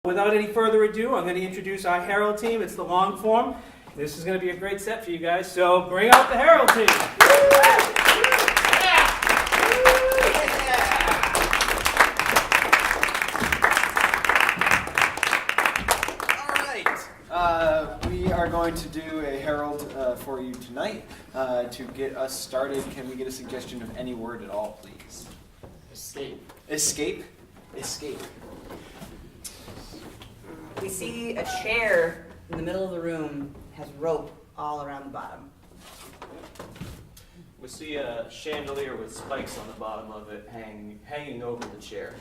Without any further ado, I'm going to introduce our Herald team. It's the long form. This is going to be a great set for you guys, so bring out the Herald team. We are going to do a Herald for you tonight. To get us started, can we get a suggestion of any word at all, please? Escape. Escape? Escape. We see a chair in the middle of the room, has rope all around the bottom. We see a chandelier with spikes on the bottom of it hanging over the chair.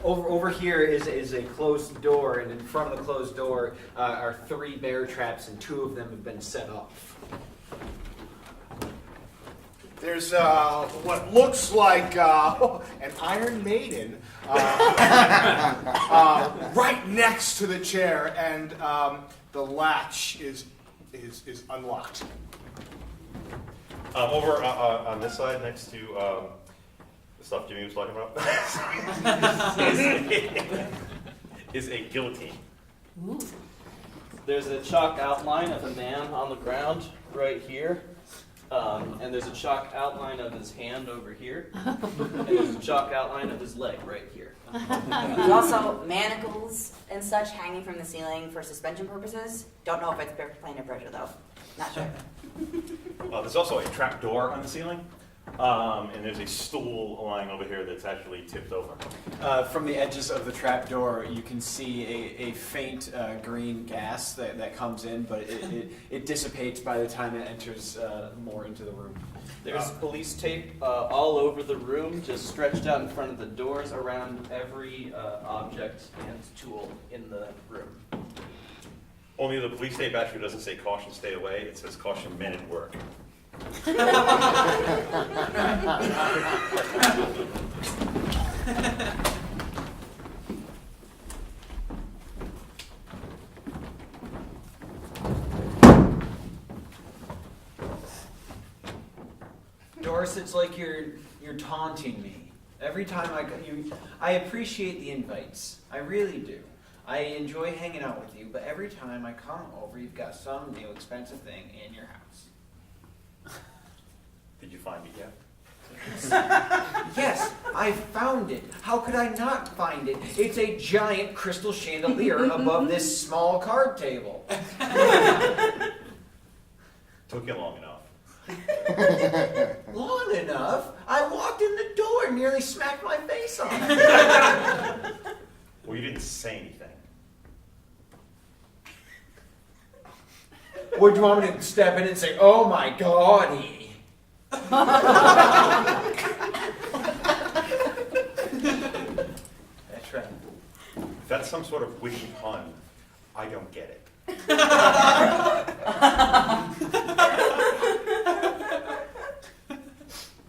Over here is a closed door, and in front of the closed door are 3 bear traps, and 2 of them have been set off. There's what looks like an Iron Maiden right next to the chair, and the latch is unlocked. Over on this side, next to the stuff Jimmy was talking about, is a guillotine. Ooh. There's a chalk outline of a man on the ground right here. And there's a chalk outline of his hand over here. And there's a chalk outline of his leg right here. There's also manacles and such hanging from the ceiling for suspension purposes. Don't know if it's plane or pressure though. Not sure. There's also a trap door on the ceiling, and there's a stool lying over here that's actually tipped over. From the edges of the trap door, you can see a faint green gas that comes in, but it dissipates by the time it enters more into the room. There's police tape all over the room, just stretched out in front of the doors around every object and tool in the room. Only the police tape actually doesn't say caution, stay away. It says caution, men at work. Doris, it's like you're taunting me. Every time I appreciate the invites. I really do. I enjoy hanging out with you, but every time I come over, you've got some new expensive thing in your house. Did you find it yet? Yes, I found it. How could I not find it? It's a giant crystal chandelier above this small card table. Took you long enough. Long enough? I walked in the door and nearly smacked my face on it. Well, you didn't say anything. Would you want me to step in and say, "Oh my God"? That's right. If that's some sort of witty pun, I don't get it.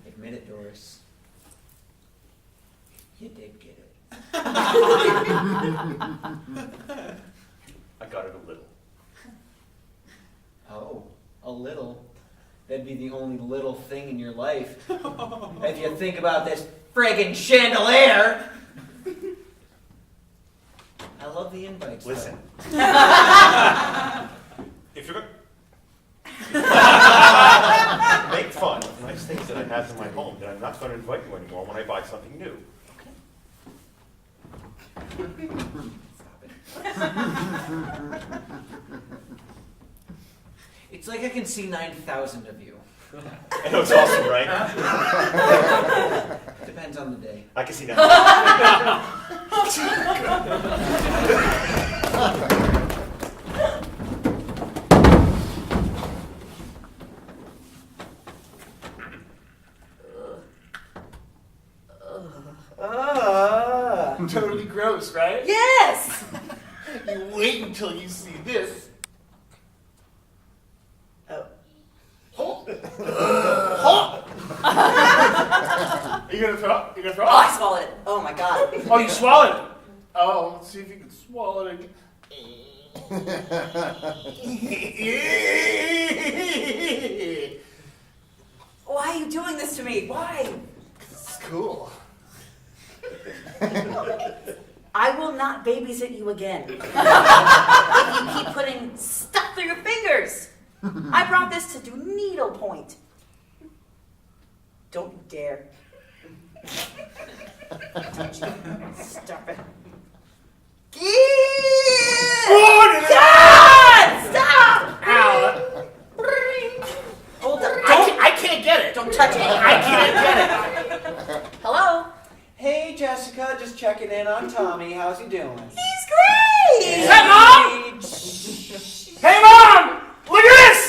Admit it, Doris. You did get it. I got it a little. Oh, a little. That'd be the only little thing in your life. If you think about this friggin' chandelier. I love the invites. Listen. If you're going to make fun of nice things that I have in my home, then I'm not going to invite you anymore when I buy something new. It's like I can see 9,000 of you. I know it's awesome, right? Depends on the day. I can see that. Totally gross, right? Yes! You wait until you see this. Are you gonna throw? You gonna throw? Oh, I swallowed it. Oh my God. Oh, you swallowed it. Oh, let's see if you can swallow it again. Why are you doing this to me? Why? It's cool. I will not babysit you again. If you keep putting stuff through your fingers. I brought this to do needlepoint. Don't you dare. Stop it. God! Stop! Ow! Hold on. I can't get it. Don't touch it. I can't get it. Hello? Hey, Jessica, just checking in on Tommy. How's he doing? He's great! Is that Mom? Hey, Mom! Look at this!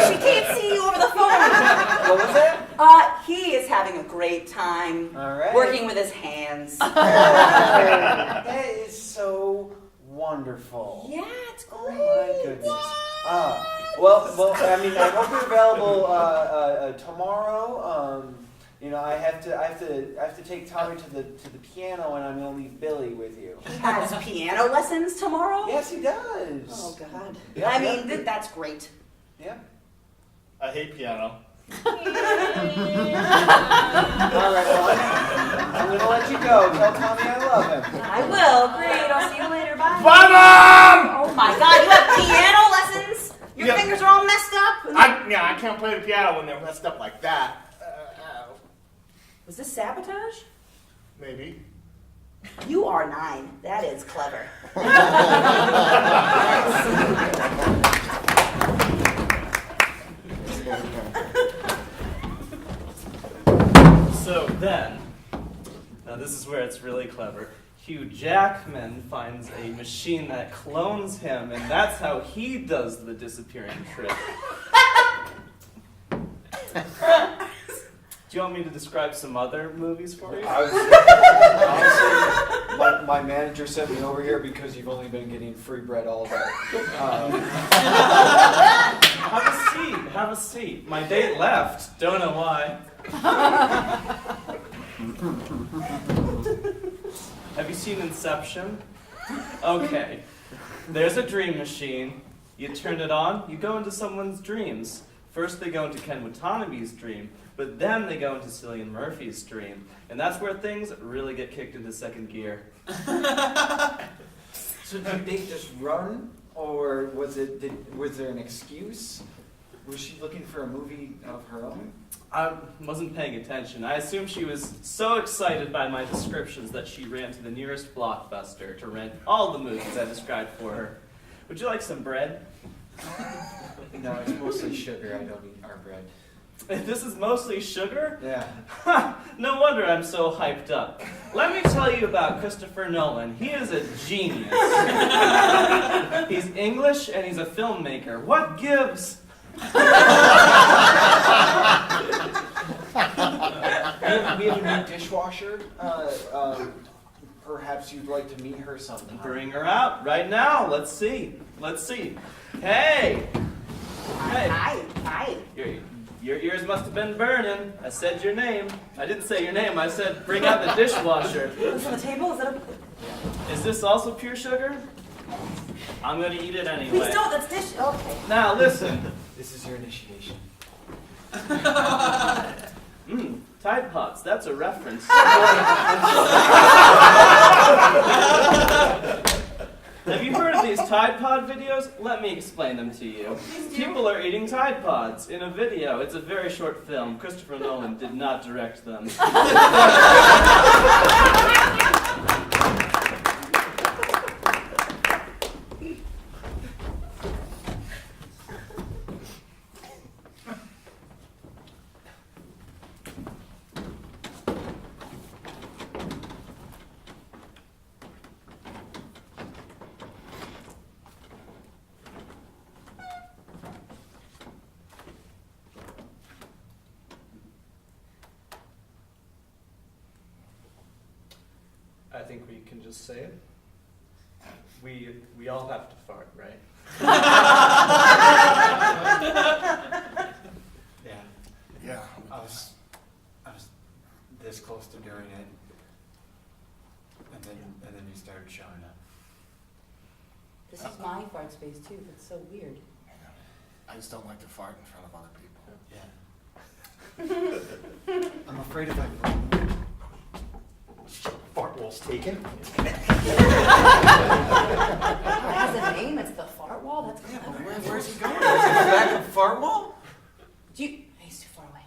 She can't see you over the phone. What was that? He is having a great time All right. working with his hands. That is so wonderful. Yeah, it's great. Oh my goodness. Well, I mean, I hope you're available tomorrow. I have to take Tommy to the piano, and I'm gonna leave Billy with you. He has piano lessons tomorrow? Yes, he does. Oh, God. Yeah, I mean, yeah. that's great. Yeah. I hate piano. All right. Well, I'm gonna let you go. Tell Tommy I love him. I will. Great. I'll see you later. Bye. Bye, Mom! Oh, my God. You have piano lessons? Your Yeah. fingers are all messed up? I can't play the piano when they're messed up like that. Was this sabotage? Maybe. You are 9. That is clever. So then, now this is where it's really clever. Hugh Jackman finds a machine that clones him, and that's how he does the disappearing trick. Do you want me to describe some other movies for you? Honestly, my manager sent me over here because you've only been getting free bread all day. Have a seat. Have a seat. My date left. Don't know why. Have you seen Inception? Okay. There's a dream machine. You turn it on, you go into someone's dreams. First they go into Ken Watanabe's dream, but then they go into Cillian Murphy's dream. And that's where things really get kicked into second gear. So did they just run, or was there an excuse? Was she looking for a movie of her own? I wasn't paying attention. I assumed she was so excited by my descriptions that she ran to the nearest Blockbuster to rent all the movies I described for her. Would you like some bread? No, it's mostly sugar. I don't eat our bread. This is mostly sugar? Yeah. No wonder I'm so hyped up. Let me tell you about Christopher Nolan. He is a genius. He's English and he's a filmmaker. What gives? We have a new dishwasher. Perhaps you'd like to meet her sometime. Bring her out right now. Let's see. Let's see. Hey! Hey! Hi. Your ears must have been burning. I said your name. I didn't say your name. I said bring out the dishwasher. What's on the table? Is that a... Is this also pure sugar? I'm going to eat it anyway. Please don't. That's dish... Okay. Now listen. This is your initiation. Tide Pods. That's a reference. Have you heard of these Tide Pod videos? Let me explain them to you. People are eating Tide Pods in a video. It's a very short film. Christopher Nolan did not direct them. I think we can just say it. We all have to fart, right? Yeah. Yeah. I was this close to doing it, and then you started showing up. This is my fart space, too. That's so weird. I just don't like to fart in front of other people. Yeah. I'm afraid if I Fart wall's taken. It has a name. It's the fart wall. That's Yeah, but clever. where's he going? Is it the back of Fartwall? Do you? He's too far away.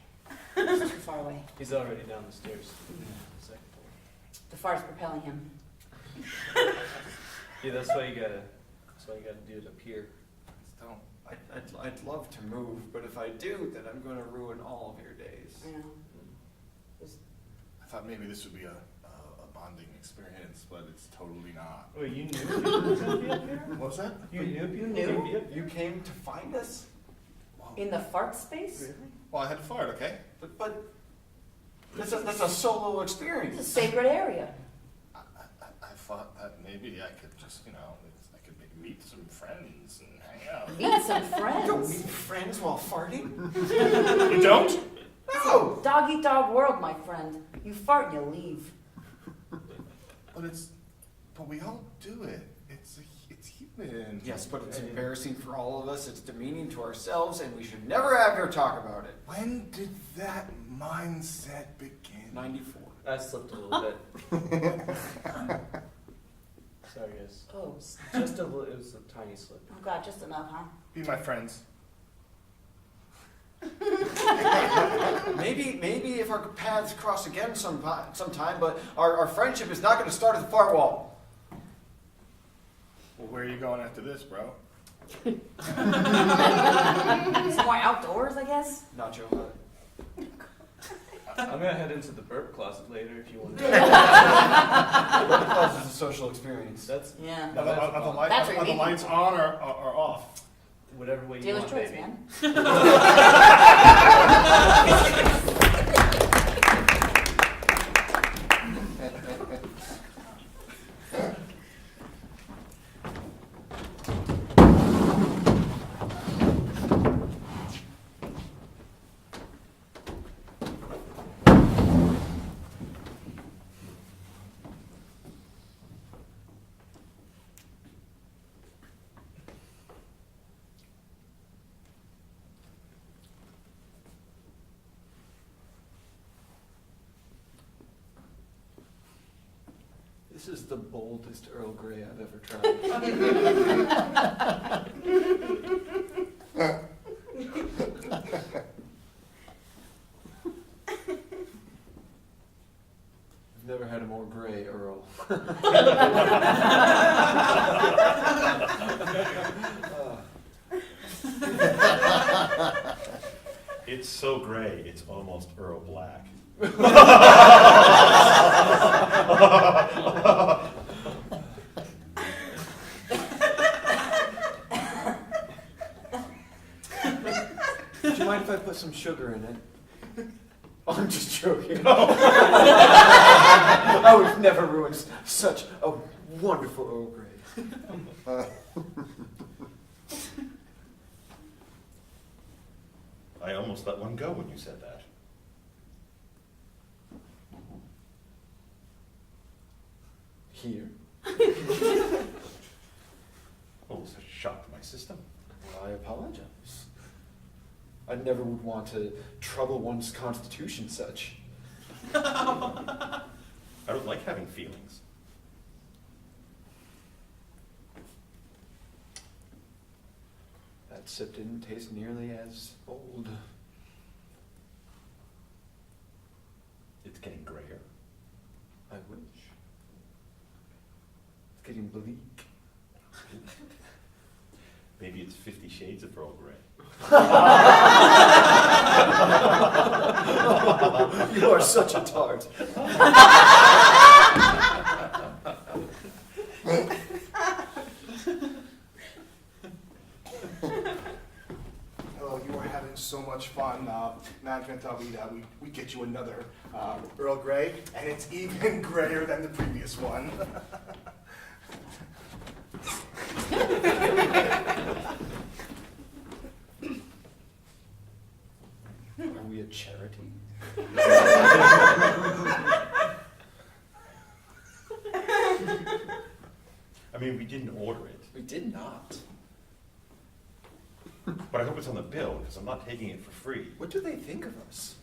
He's too far away. He's already down the stairs. Second floor. The fart's propelling him. Yeah, that's why you gotta do it up here. Don't. I'd love to move, but if I do, then I'm going to ruin all of your days. I know. I thought maybe this would be a bonding experience, but it's totally not. Wait, you knew people was gonna be up here? What was that? You knew people knew? was gonna be up here? You came to find us? In the fart space? Well, I had to fart, okay? But that's a solo It's a experience. sacred area. I thought that maybe I could just, I could maybe meet some friends and hang out. Meet some You don't friends. meet friends while farting? You don't? No! Dog eat dog world, my friend. You fart and you leave. But we all do it. It's human. Yes, but it's embarrassing for all of us, it's demeaning to ourselves, and we should never ever talk about it. When did that mindset begin? 94. I slipped a little bit. Sorry, guys. Oh, Just a little. It was a tiny slip. oh God, just enough, huh? Be my friends. Maybe if our paths cross again sometime, but our friendship is not going to start at the far wall. Well, where are you going after this, bro? Somewhere outdoors, I guess? Nacho Hut. I'm gonna head into the burp closet later if you want to. What causes a social experience? That's Yeah. No, that's Are the fine. light- That's are what the we- lights on or off? whatever way you Dealer's want, choice, baby. man. This is the boldest Earl Grey I've ever tried. I've never had a more gray Earl. It's so gray, it's almost Earl Black. Would you mind if I put some sugar in it? Oh, I'm just joking. I would never ruin such a wonderful Earl Grey. I almost let one go when you said that. Here. Oh, such a shock to my system. Well, I apologize. I never would want to trouble one's constitution such. I don't like having feelings. That sip didn't taste nearly as bold. It's getting grayer. I wish. It's getting bleak. Maybe it's 50 Shades of Earl Grey. You are such a tart. Oh, you are having so much fun. Management thought we'd get you another Earl Grey, and it's even grayer than the previous one. Are we a charity? I mean, we didn't order it, We did not. but I hope it's on the bill because I'm not taking it for free. What do they think of us?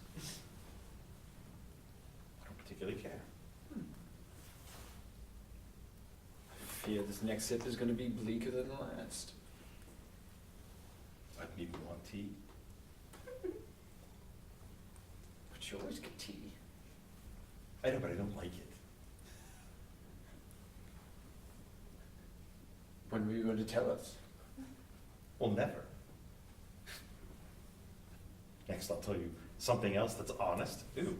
I don't particularly care. fear this next sip is going to be bleaker than the last. I didn't even want tea. But you always get tea. I know, but I don't like it. When were you going to tell us? Well, never. Next, I'll tell you something else that's honest. Ooh.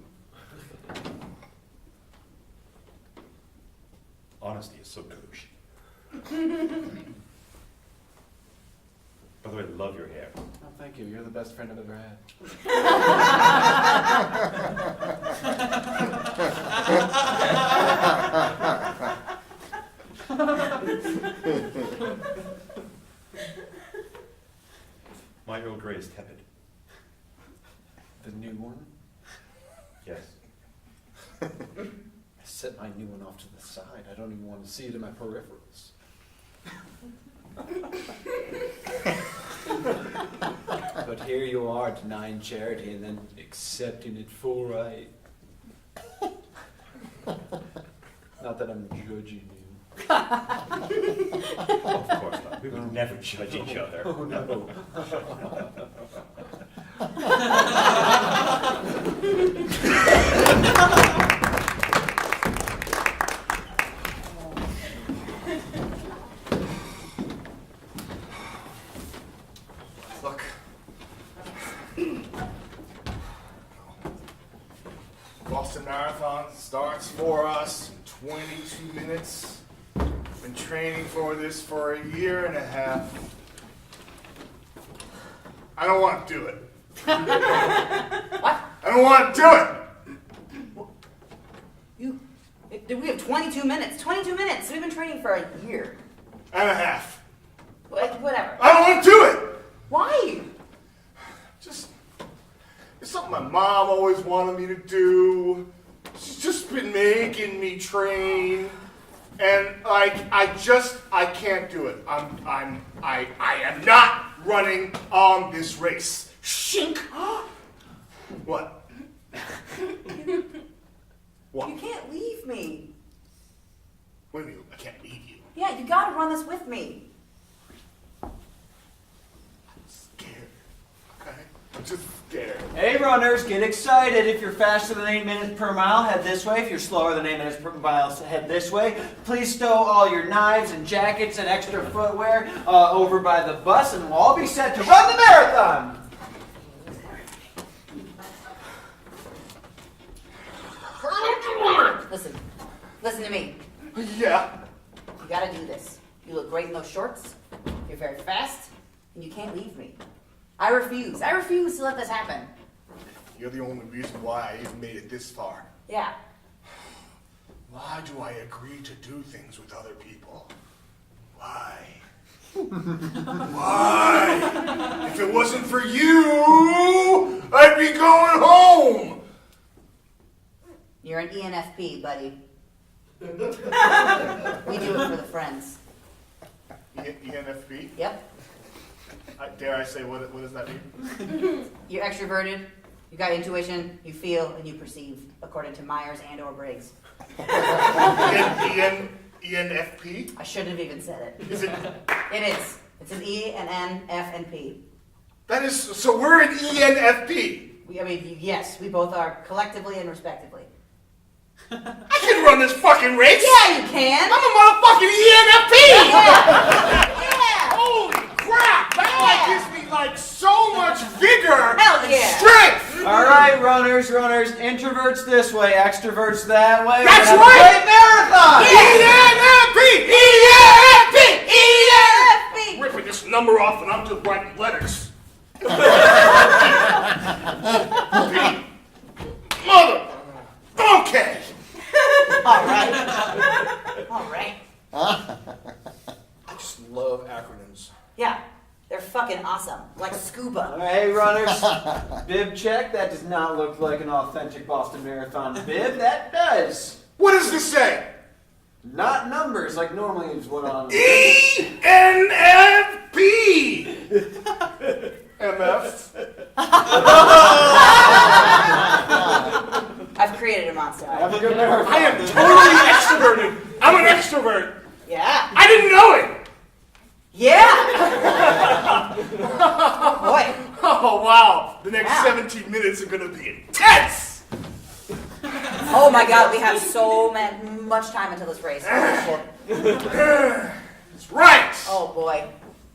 Honesty is so kosher. By the way, I love your hair. Oh, thank you. You're the best friend I've ever had. My Earl Grey is tepid. The new one? Yes. I set my new one off to the side. I don't even want to see it in my peripherals. But here you are denying charity and then accepting it full right. Not that I'm judging you. Of course not. We would never judge each other. Oh, no. Look. Boston Marathon starts for us in 22 minutes. Been training for this for a year and a half. I don't want to do it. What? I don't want to do it. We have 22 minutes. 22 minutes. We've been training for a year. And a half. Whatever. I don't want to do it. Why? Just, it's something my mom always wanted me to do. She's just been making me train. And I can't do it. I am not running on this race. Shink. What? What? You can't leave me. What do you mean I can't leave you? Yeah, you gotta run this with me. I'm scared. Okay? I'm just scared. Hey runners, get excited. If you're faster than 8 minutes per mile, head this way. If you're slower than 8 minutes per mile, head this way. Please stow all your knives and jackets and extra footwear over by the bus, and we'll all be set to run the marathon. Listen to me. Yeah. You gotta do this. You look great in those shorts. You're very fast, and you can't leave me. I refuse. I refuse to let this happen. You're the only reason why I even made it this far. Yeah. Why do I agree to do things with other people? Why? Why? If it wasn't for you, I'd be going home. You're an ENFP, buddy. We do it for the friends. ENFP? Yep. Dare I say, what does that mean? You're extroverted. You got intuition. You feel and you perceive, according to Myers and/or Briggs. ENFP? I shouldn't have even said it. Is it? It is. It's an E, an N, F, and P. That is, so we're an ENFP. Yes, we both are, collectively and respectively. I can run this fucking race. Yeah, you can. I'm a motherfucking ENFP. Yeah. Holy crap! That gives me like so much vigor Hell and yeah. strength. All right, runners, introverts this way, extroverts that way. That's We're gonna have a right. great marathon. ENFP. Ripping this number off and I'm just writing letters. Mother. Okay. All right. All right. I just love acronyms. Yeah, they're fucking awesome. Like scuba. Hey, runners, bib check. That does not look like an authentic Boston Marathon bib. That does. What does this say? Not numbers like normally is what on. ENFP. MF. I've created a monster. Have a good marathon. I am totally extroverted. I'm an extrovert. Yeah. I didn't know it! Yeah. Boy. Oh, wow. The next Wow. 17 minutes are going to be intense! Oh my God, we have so much time until this race. That's right! Oh boy.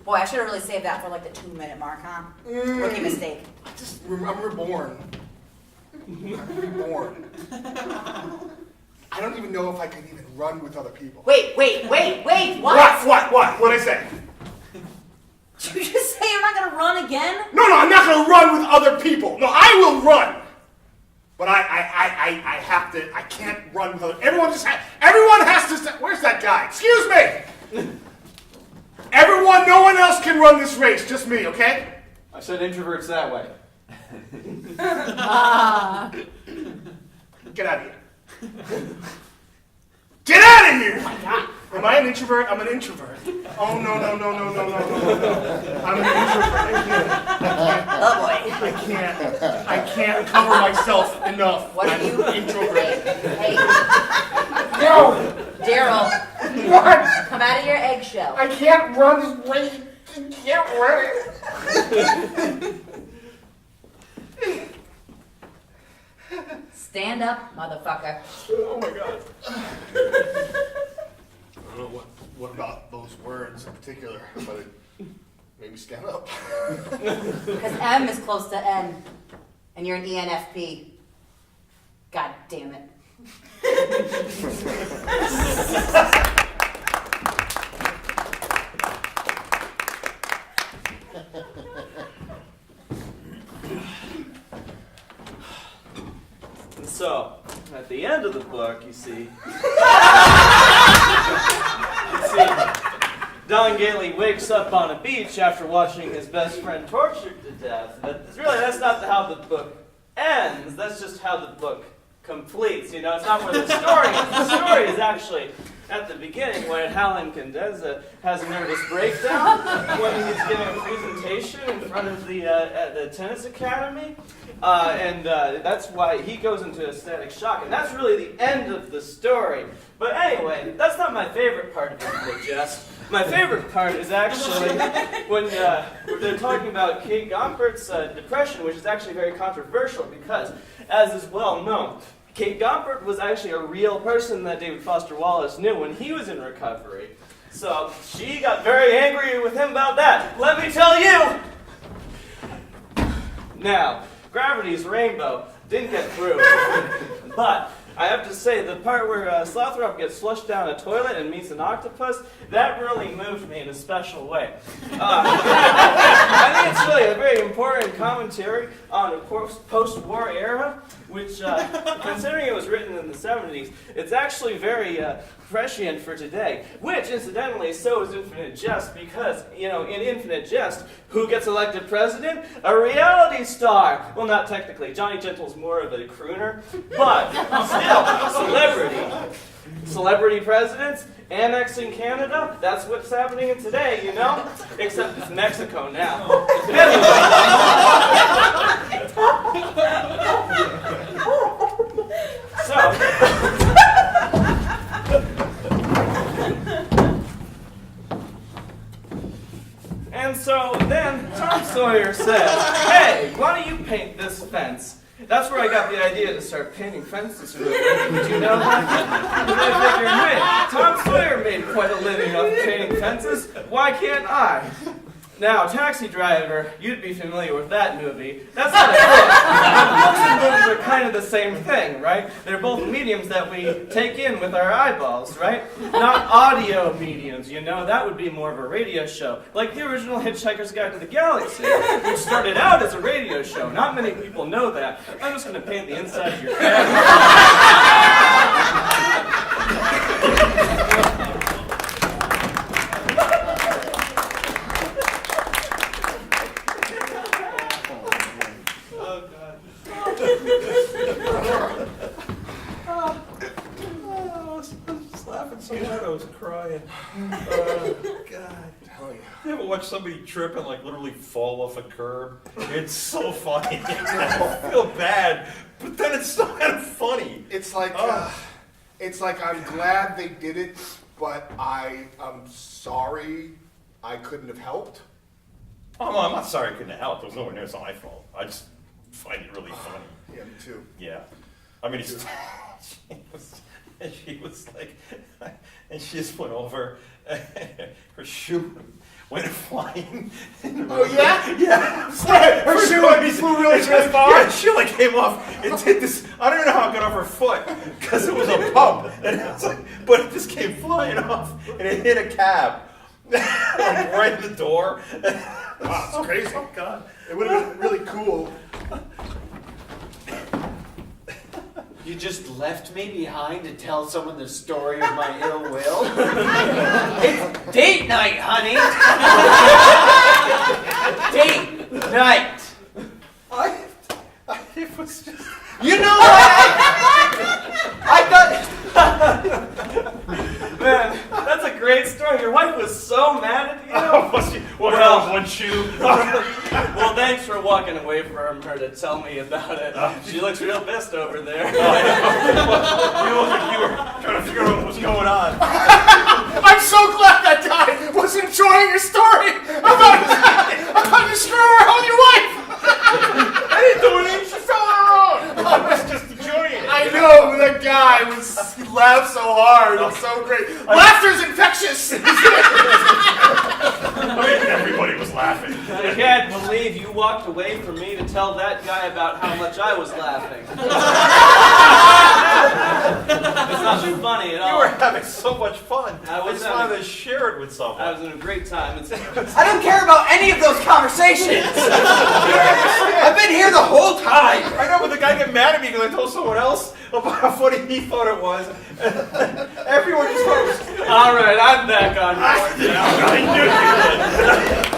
Boy, I should have really saved that for like the 2-minute mark, huh? Rookie mistake. I'm reborn. I'm reborn. I don't even know if I can even run with other people. Wait, what? What'd I say? Did you just say you're not gonna run again? No, I'm not going to run with other people. No, I will run. But I have to, I can't run with other, everyone has to, where's that guy? Excuse me! Everyone, no one else can run this race, just me, okay? I said introverts that way. Get out of here. Get out of here! Oh my God. Am I an introvert? I'm an introvert. Oh, no. I'm an introvert. Oh boy. I can't cover myself enough. What I'm are you? an introvert. Hey, No! Daryl, What? come out of your eggshell. I can't run this way. I can't run it. Stand up, motherfucker. Oh my God. I don't know what about those words in particular, but it made me stand up. Because M is close to N, and you're an ENFP. God damn it. So, at the end of the book, you see, Don Gately wakes up on a beach after watching his best friend tortured to death. But that's not how the book ends. That's just how the book completes. You know, it's not where the story is. The story is actually at the beginning when Helen Condenza has a nervous breakdown when he's giving a presentation in front of the tennis academy. That's why he goes into aesthetic shock. And that's really the end of the story. But anyway, that's not my favorite part of the book, Jess. My favorite part is actually when they're talking about Kate Gompert's depression, which is actually very controversial because, as is well known, Kate Gompert was actually a real person that David Foster Wallace knew when he was in recovery. So she got very angry with him about that. Let me tell you! Now, Gravity's Rainbow didn't get through. But I have to say, the part where Slothrop gets flushed down a toilet and meets an octopus, that really moved me in a special way. I think it's really a very important commentary on a post-war era, which, considering it was written in the 70s, it's actually very prescient for today. Which, incidentally, so is Infinite Jest, because, you know, in Infinite Jest, who gets elected president? A reality star! Well, not technically. Johnny Gentle's more of a crooner, but still, celebrity. Celebrity presidents, annexing Canada, that's what's happening in today, you know? Except it's Mexico now. And so then Tom Sawyer says, hey, why don't you paint this fence? That's where I got the idea to start painting fences. Did you know that? And I figured, hey, Tom Sawyer made quite a living off painting fences. Why can't I? Now, Taxi Driver, you'd be familiar with that movie. That's not a book. Books and movies are kind of the same thing, right? They're both mediums that we take in with our eyeballs, right? Not audio mediums, you know? That would be more of a radio show. Like the original Hitchhiker's Guide to the Galaxy, which started out as a radio show. Not many people know that. I'm just going to paint the inside of your head. I was crying. God. Hell yeah. You ever watch somebody trip and like literally fall off a curb? It's so funny. I feel bad, but then it's so kind of funny. It's like I'm glad they did it but I am sorry I couldn't have helped. Oh, no, I'm not sorry I couldn't have helped. It was nowhere near, it's not my fault. I just find it really funny. Yeah, me too. Yeah. I mean, she was like, and she just went over, her shoe went flying. Oh, yeah? Yeah. Her shoe flew really far? Yeah, she like came off. It did this. I don't even know how it got off her foot because it was a bump, and it was like, but it just came flying off, and it hit a cab, like right in the door. Wow, it's crazy. Oh God! It would have been really cool. You just left me behind to tell someone the story of my ill will? It's date night, honey! Date night! It was just. You know what? I thought... Man, that's a great story. Your wife was so mad at you. Was she? Well, Well- her one shoe. Well, thanks for walking away from her to tell me about it. She looks real pissed over there. You looked like you were trying to figure out what was going on. I'm so glad that guy was enjoying your story about you screwing around with your wife. I didn't do anything. She fell on her own. I was just enjoying it. I know, but that guy he laughed so hard. It was so great. Laughter's infectious. I mean, everybody was laughing. I can't believe you walked away from me to tell that guy about how much I was laughing. It's not too funny at You all. were having so much fun. I was just having- wanted to share it with someone. I was in a great time. I don't care about any of those conversations! I've been here the whole time! I know, but the guy got mad at me because I told someone else about how funny he thought it was. Everyone just thought it was. All right, I'm back on board now. I knew you would.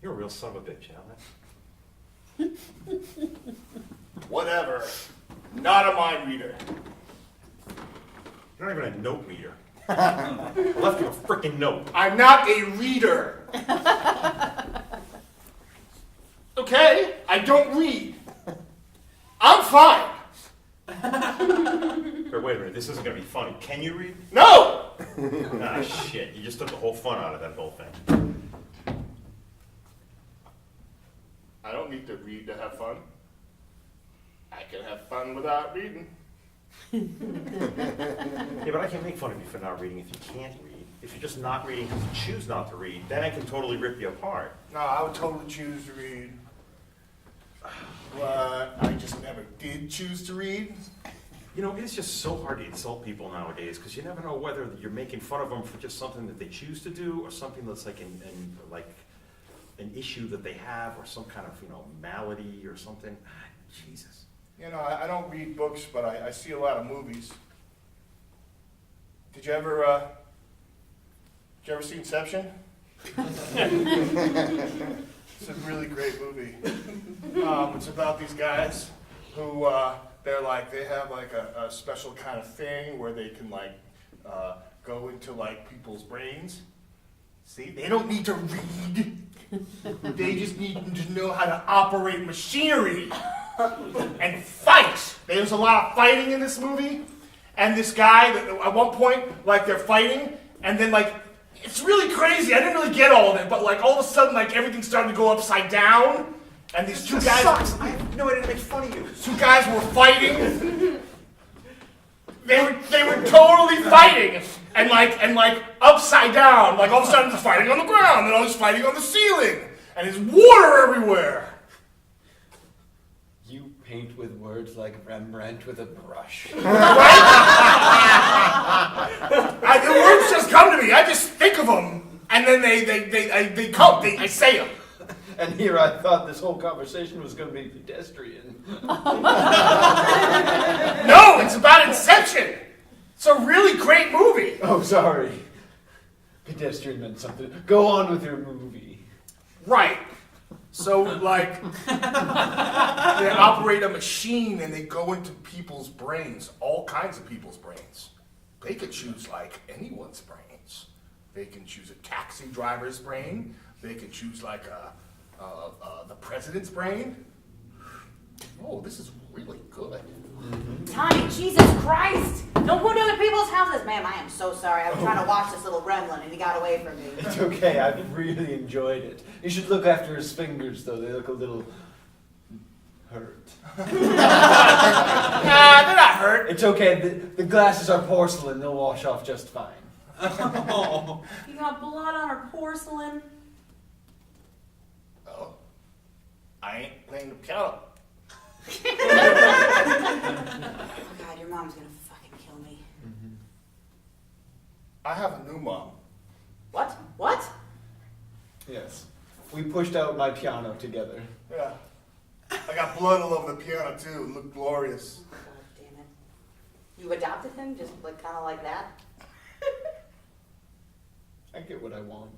You're a real son of a bitch, Alan. Whatever. Not a mind reader. You're not even a note reader. I left you a freaking note. I'm not a reader. Okay, I don't read. I'm fine. Or wait a minute, this isn't gonna be funny. Can you read? No! Ah, shit. You just took the whole fun out of that whole thing. I don't need to read to have fun. I can have fun without reading. Yeah, but I can make fun of you for not reading if you can't read. If you're just not reading because you choose not to read, then I can totally rip you apart. No, I would totally choose to read. But I just never did choose to read. You know, it's just so hard to insult people nowadays because you never know whether you're making fun of them for just something that they choose to do or something that's like like an issue that they have or some kind of, malady or something. Jesus. You know, I don't read books, but I see a lot of movies. Did you ever see Inception? It's a really great movie. It's about these guys who they have like a special kind of thing where they can go into people's brains. See, they don't need to read. They just need to know how to operate machinery and fight. There's a lot of fighting in this movie, and this guy at one point they're fighting, and then it's really crazy. I didn't really get all of it, but all of a sudden everything started to go upside down, and these two guys. I have no idea to make fun of you. Two guys were fighting. They were totally fighting, and upside down. All of a sudden, it's fighting on the ground, and all this fighting on the ceiling, and there's water everywhere. You paint with words like Rembrandt with a brush. The words just come to me. I just think of them, and then they come. I say them. And here I thought this whole conversation was going to be pedestrian. No, it's about Inception. It's a really great movie. Oh, sorry. Pedestrian meant something. Go on with your movie. Right. So, like, they operate a machine and they go into people's brains, all kinds of people's brains. They could choose, like, anyone's brains. They can choose a taxi driver's brain. They could choose, like, the president's brain. Oh, this is really good. Tommy, Jesus Christ! Don't go to other people's houses. Ma'am, I am so sorry. I was trying to watch this little gremlin and he got away from me. It's okay, I've really enjoyed it. You should look after his fingers, though. They look a little hurt. Nah, they're not hurt. It's okay, the glasses are porcelain. They'll wash off just fine. You got blood on her porcelain. Oh, I ain't playing the piano. Oh God, your mom's gonna fucking kill me. I have a new mom. What? What? Yes. We pushed out my piano together. Yeah. I got blood all over the piano, too. It looked glorious. God damn it. You adopted him just like kind of like that? I get what I want.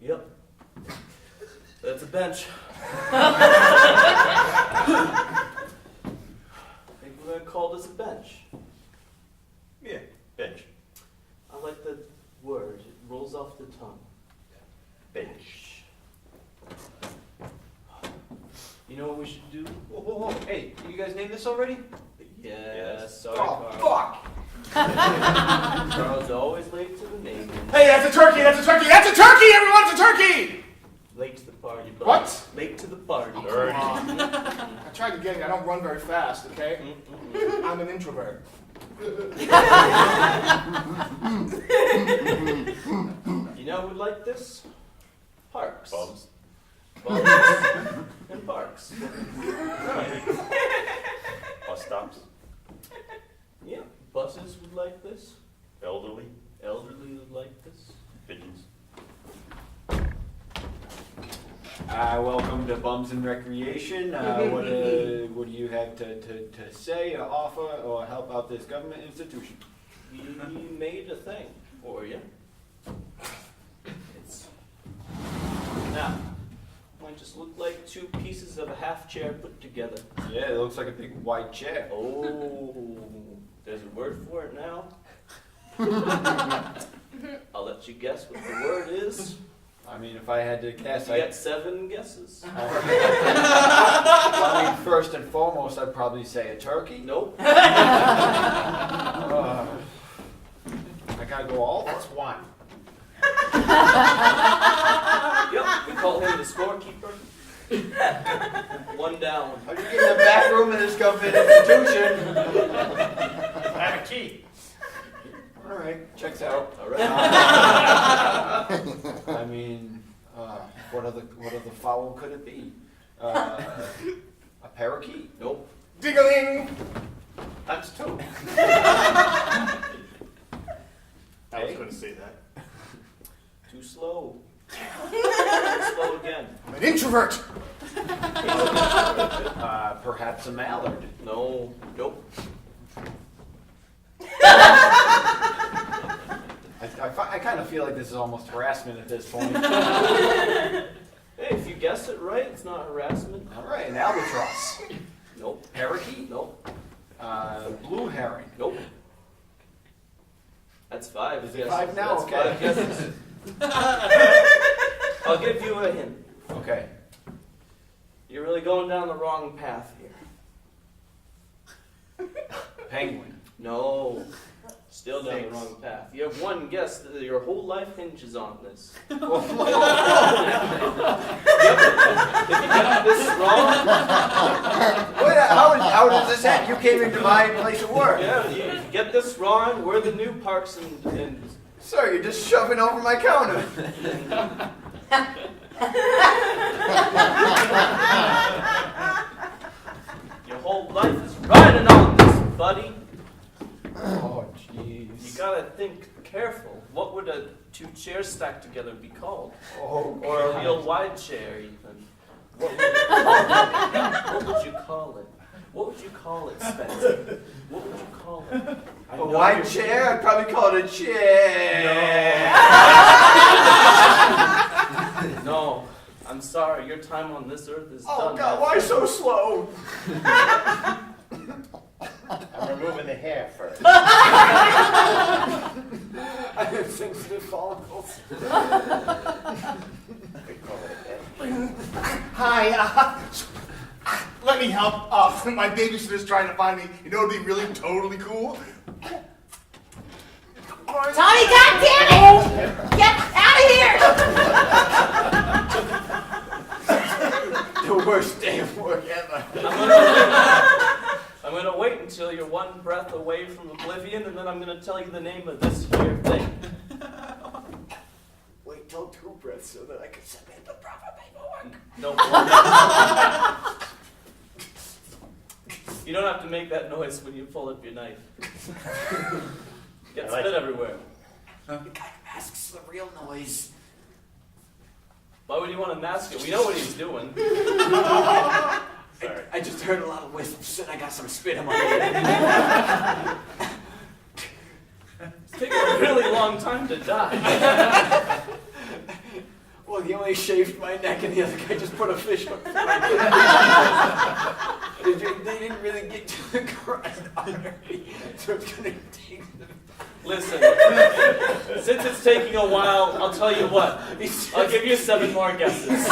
Yep. That's a bench. Think we're gonna call this a bench. Yeah, bench. I like the word. It rolls off the tongue. Bench. You know what we should do? Whoa, whoa, whoa. Hey, you guys named this already? Yes. Sorry, Oh, Carl. fuck! Carl's always late to the name. Hey, that's a turkey! That's a turkey! That's a turkey! Everyone, it's a turkey! Late to the party. Buddy. What? Late to the party. Come on. I tried to get you. I don't run very fast, okay? I'm an introvert. You know who like this? Parks. Bums. Bums and parks. Bus stops. Yeah, buses would like this. Elderly. Elderly would like this. Pigeons. Welcome to Bums and Recreation. What do you have to say, or offer, or help out this government institution? We made a thing for you. It's now might just look like two pieces of a half chair put together. Yeah, it looks like a big white chair. Oh, there's a word for it now. I'll let you guess what the word is. I mean, if I had to guess, You get 7 guesses. I mean, first and foremost, I'd probably say a turkey. Nope. I gotta go all. That's one. Yep, we call him the scorekeeper. 1 down. How do you get in the back room of this government institution? I have a key. All right, checks out. All right. I mean, what other fowl could it be? A parakeet? Nope. Ding-a-ling! That's 2. I was going to say that. Too slow. Slow again. I'm an introvert! Perhaps a mallard. No. Nope. I kind of feel like this is almost harassment at this point. Hey, if you guess it right, it's not harassment. All right, an albatross. Nope. Parakeet? Nope. Blue herring. Nope. That's 5. Is it guesses. 5 now? That's Okay. 5 guesses. I'll give you a hint. Okay. You're really going down the wrong path here. Penguin. No. Still down the Thanks. wrong path. You have 1 guess that your whole life hinges on this. Yep. If you get this wrong, Wait, how does this happen? You came into my place of work. yeah, you get this wrong, we're the new Parks and Sir, you're just shoving over my counter. your whole life is riding on this, buddy. Oh, You jeez. gotta think careful. What would stacked together be called? Oh, Or a real wide chair, even? What would you call it? What would you call it? What would you call it, Spencer? What would you call it? I a know wide you're- chair? I'd probably call it a chair. No, I'm sorry. Your time on this earth is Oh done. God, my why friend. so slow? I'm removing the hair first. I have sensitive follicles. Hi, let me help. My babysitter's trying to find me. You know what'd be really totally cool? Tommy, goddammit! Get out of here! The worst day of work ever. I'm gonna wait until you're one breath away from oblivion, and then I'm gonna tell you the name of this here thing. Wait till 2 breaths so that I can submit the proper paperwork. No. You don't have to make that noise when you pull up your knife. Get spit everywhere. The guy masks the real noise. Why would you want to mask it? We know what he's doing. I just heard a lot of wisps and I got some spit in my head. It's taking a really long time to die. Well, he only shaved my neck and the other guy just put a fish hook through my dick. They didn't really get to the grind artery, so it's gonna take them. Listen, since it's taking a while, I'll tell you what. I'll give you 7 more guesses.